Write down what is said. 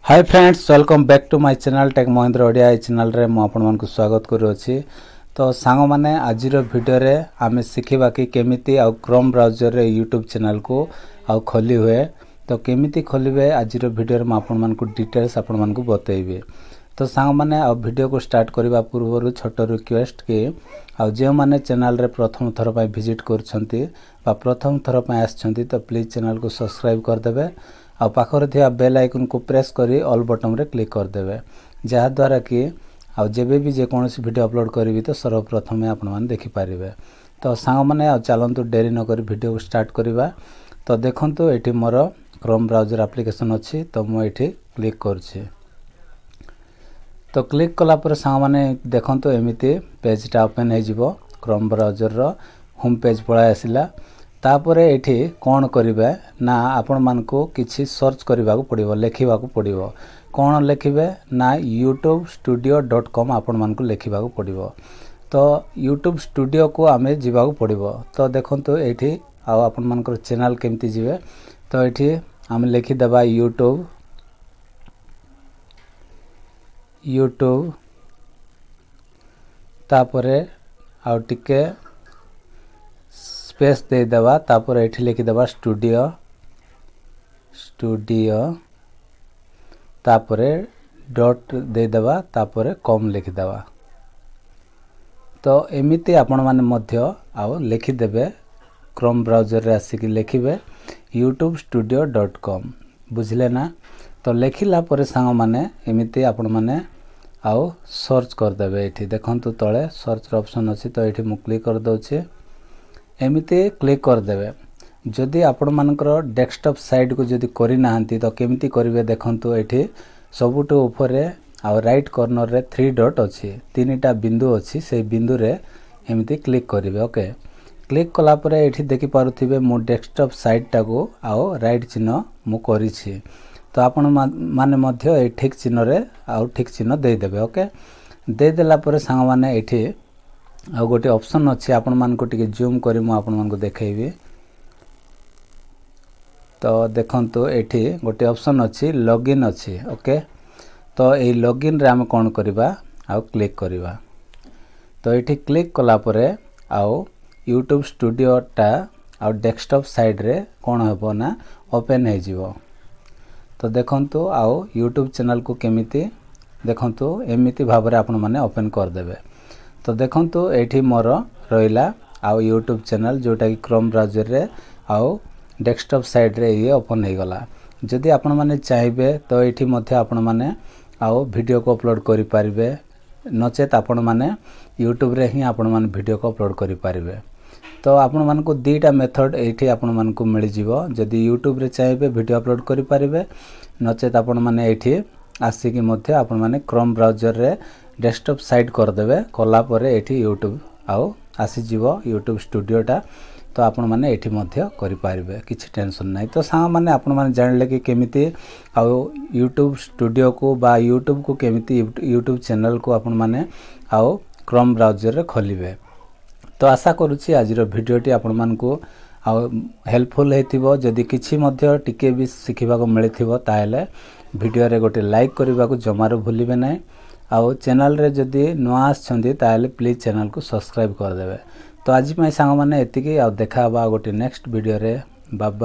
Hi friends, welcome back to my channel tech Mahendra Odia. Channel रे मु आपन मानकु स्वागत करूछि। तो सांग माने आजिर वीडियो रे आमे सिखिबा कि केमिति आ क्रोम ब्राउजर रे यूट्यूब चैनल को आ खोली हुए। तो केमिति खोलिबे आजिर वीडियो रे मु आपन मानकु डिटेल्स आपन मानकु बतैबे। तो सांग माने आ वीडियो को स्टार्ट करबा पूर्व छोट रिक्वेस्ट कि आ जे माने चैनल रे प्रथम थर पय विजिट करछंती बा प्रथम थर पय आछंती तो प्लीज चैनल को सब्सक्राइब कर देबे। आ पाखरे थिया बेल आइकन को प्रेस करी ऑल बटन रे क्लिक कर देबे, जहा द्वारा कि आ जेबे भी जे कोनोसी वीडियो अपलोड करबी तो सर्वप्रथम आपन मान देखि पारिबे। तो सांग माने आ चलंतु देरी न करी वीडियो को स्टार्ट करबा। तो देखंतु एठी मोर क्रोम ब्राउजर एप्लीकेशन अछि। तो मु एठी क्लिक करछि। तो क्लिक कला पर सांग माने देखंतु एमिति पेजटा ओपन हे जिवो। क्रोम ब्राउजर रो होम पेज पळा आसिला। तापरे एठी कोन करिवे ना आपण मानको किछि सर्च करिबाकू पड़िबो, लेखिबाकू पड़िबो। कोन लेखिबे ना youtubestudio.com आपण मानको लेखिबाकू पड़िबो। तो YouTube स्टूडियो को आमे जिबाकू पड़िबो। तो देखंतु एठी आ आपण मानकर चैनल केमति जिवे। तो एठी आमे लेखि देबा YouTube तापरे आ टिके स्पेस दे देबा। तापर एठी लिखि देबा स्टूडियो तापरे डॉट दे देबा। तापरे कॉम लिखि देबा। तो एमिति आपण माने मध्य आउ लिखि देबे। क्रोम ब्राउजर रे आसी कि लिखिबे youtubestudio.com, बुझले ना। तो लेखिला परे सांग माने एमिति आपण माने आउ सर्च कर देबे। एठी देखंतु तळे सर्च ऑप्शन अछि। तो एठी मु क्लिक कर दोछि। एमिति क्लिक कर देबे। जदि आपण मानकर डेस्कटॉप साइड को जदि करि नाहंती तो केमिति करिवे देखंतु एठी सबुटो ऊपरे आ राइट कॉर्नर रे 3 डॉट अछि, तीनटा बिंदु अछि। से बिंदु रे एमिति क्लिक करिवे। ओके, क्लिक कला परे एठी देखि पारुथिबे मो डेस्कटॉप साइड टा को आ राइट चिन्ह मु करिछि। तो आपण माने मध्य ए ठीक चिन्ह रे आ ठीक चिन्ह दे देबे। ओके, दे देला परे सांग माने एठी आ गोटे ऑप्शन अछि। आपण मान को टिके जूम करी मु आपण मान को देखेबी। तो देखंतु एठी गोटे ऑप्शन अछि, लॉगिन अछि। ओके, तो ए लॉगिन रे हम कोन करबा आ क्लिक करबा। तो एठी क्लिक कला परे आ YouTube स्टूडियो टा आ डेस्कटॉप साइड रे कोन हेबो ना ओपन हे जिवो। तो देखंतु आ YouTube चैनल को केमिति देखंतु एमिति भाबरे आपण माने ओपन कर देबे। तो देखंतु एठी मोर रहिला आ YouTube चैनल जोटा कि क्रोम ब्राउजर रे आ डेस्कटॉप साइड रे ये ओपन हे गला। जदि आपण माने चाहिबे तो एठी मध्ये आपण माने आ वीडियो को अपलोड करि पारिबे, नचेत आपण माने YouTube रे ही आपण माने वीडियो को अपलोड करि पारिबे। तो आपण मान को दीटा मेथड एठी आपण मान को मिल जिवो। जदि YouTube रे चाहिबे वीडियो अपलोड करि पारिबे, नचेत आपण माने एठी आसी कि मध्ये आपण माने क्रोम ब्राउजर रे डेस्कटॉप साइड कर देबे। कला परे एठी YouTube आउ आसी जिवो YouTube स्टूडियो टा। तो आपण माने एठी मध्ये करि पारिबे, किछि टेंशन नै। तो सांग माने आपण माने जानले कि केमिति आउ YouTube स्टूडियो को बा YouTube को केमिति YouTube चैनल को आपण माने आउ क्रोम ब्राउजर रे खोलिबे। तो आशा करूछि आजिर वीडियोटी आपण मान को आउ हेल्पफुल हेतिबो। जदि किछि मध्ये टिके भी सिखिबा को मिलिथिबो ताहेले वीडियो रे गोटे लाइक करिबा को जमारो भूलिबे नै। आउ चैनल रे जदि नुआ आछंती ताहेले प्लीज चैनल को सब्सक्राइब कर देबे। तो आज मैं सांग माने एतिकी आ देखा बा गोटे नेक्स्ट वीडियो रे। Bye bye.